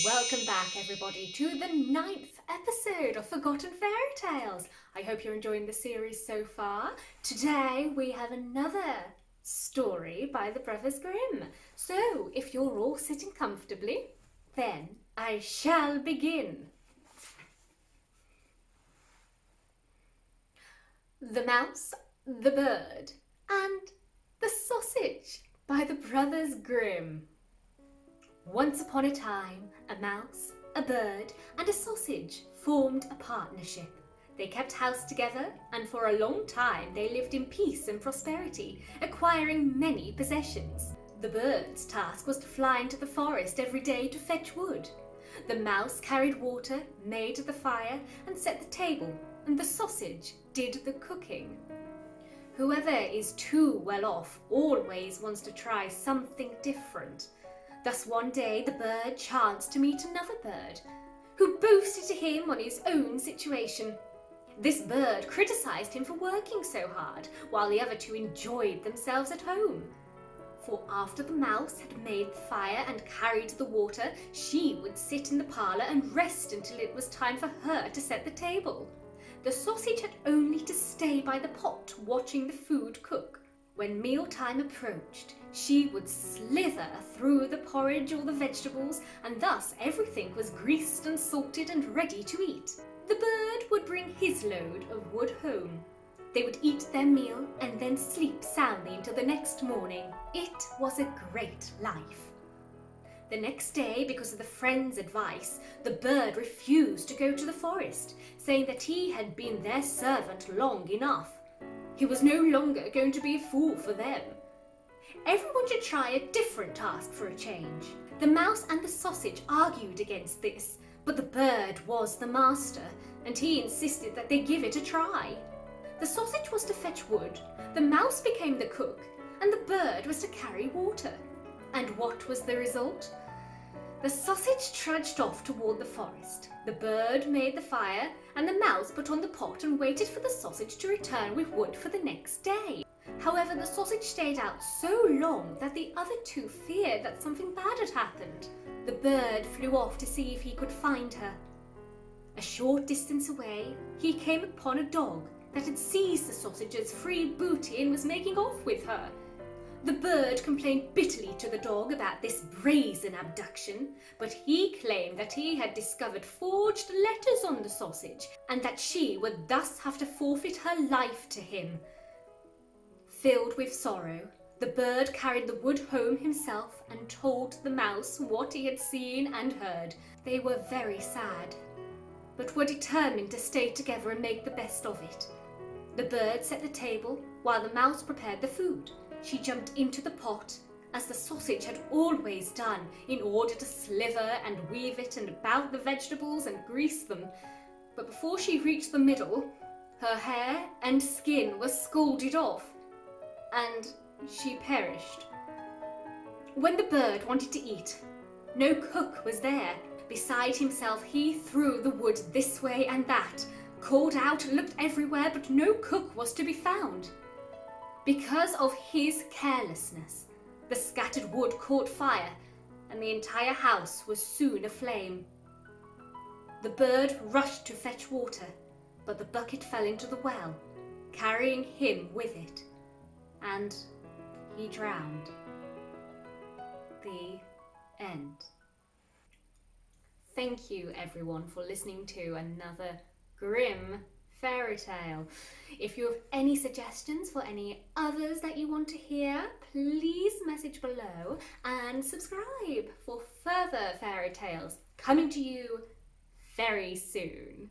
Welcome back everybody to the 9th episode of Forgotten Fairy Tales. I hope you're enjoying the series so far. Today we have another story by the Brothers Grimm. So if you're all sitting comfortably, then I shall begin. The Mouse, the Bird and the Sausage by the Brothers Grimm. Once upon a time, a mouse, a bird, and a sausage formed a partnership. They kept house together, and for a long time they lived in peace and prosperity, acquiring many possessions. The bird's task was to fly into the forest every day to fetch wood. The mouse carried water, made the fire, and set the table, and the sausage did the cooking. Whoever is too well off always wants to try something different. Thus one day the bird chanced to meet another bird, who boasted to him on his own situation. This bird criticised him for working so hard, while the other two enjoyed themselves at home. For after the mouse had made the fire and carried the water, she would sit in the parlour and rest until it was time for her to set the table. The sausage had only to stay by the pot watching the food cook. When mealtime approached, she would slither through the porridge or the vegetables, and thus everything was greased and salted and ready to eat. The bird would bring his load of wood home. They would eat their meal and then sleep soundly until the next morning. It was a great life. The next day, because of the friend's advice, the bird refused to go to the forest, saying that he had been their servant long enough. He was no longer going to be a fool for them. Everyone should try a different task for a change. The mouse and the sausage argued against this, but the bird was the master, and he insisted that they give it a try. The sausage was to fetch wood, the mouse became the cook, and the bird was to carry water. And what was the result? The sausage trudged off toward the forest. The bird made the fire, and the mouse put on the pot and waited for the sausage to return with wood for the next day. However, the sausage stayed out so long that the other two feared that something bad had happened. The bird flew off to see if he could find her. A short distance away, he came upon a dog that had seized the sausage as free booty and was making off with her. The bird complained bitterly to the dog about this brazen abduction, but he claimed that he had discovered forged letters on the sausage and that she would thus have to forfeit her life to him. Filled with sorrow, the bird carried the wood home himself and told the mouse what he had seen and heard. They were very sad, but were determined to stay together and make the best of it. The bird set the table while the mouse prepared the food. She jumped into the pot, as the sausage had always done, in order to sliver and weave it and about the vegetables and grease them. But before she reached the middle, her hair and skin were scalded off, and she perished. When the bird wanted to eat, no cook was there. Beside himself, he threw the wood this way and that, called out and looked everywhere, but no cook was to be found. Because of his carelessness, the scattered wood caught fire, and the entire house was soon aflame. The bird rushed to fetch water, but the bucket fell into the well, carrying him with it, and he drowned. The end. Thank you everyone for listening to another Grimm fairy tale. If you have any suggestions for any others that you want to hear, please message below and subscribe for further fairy tales coming to you very soon.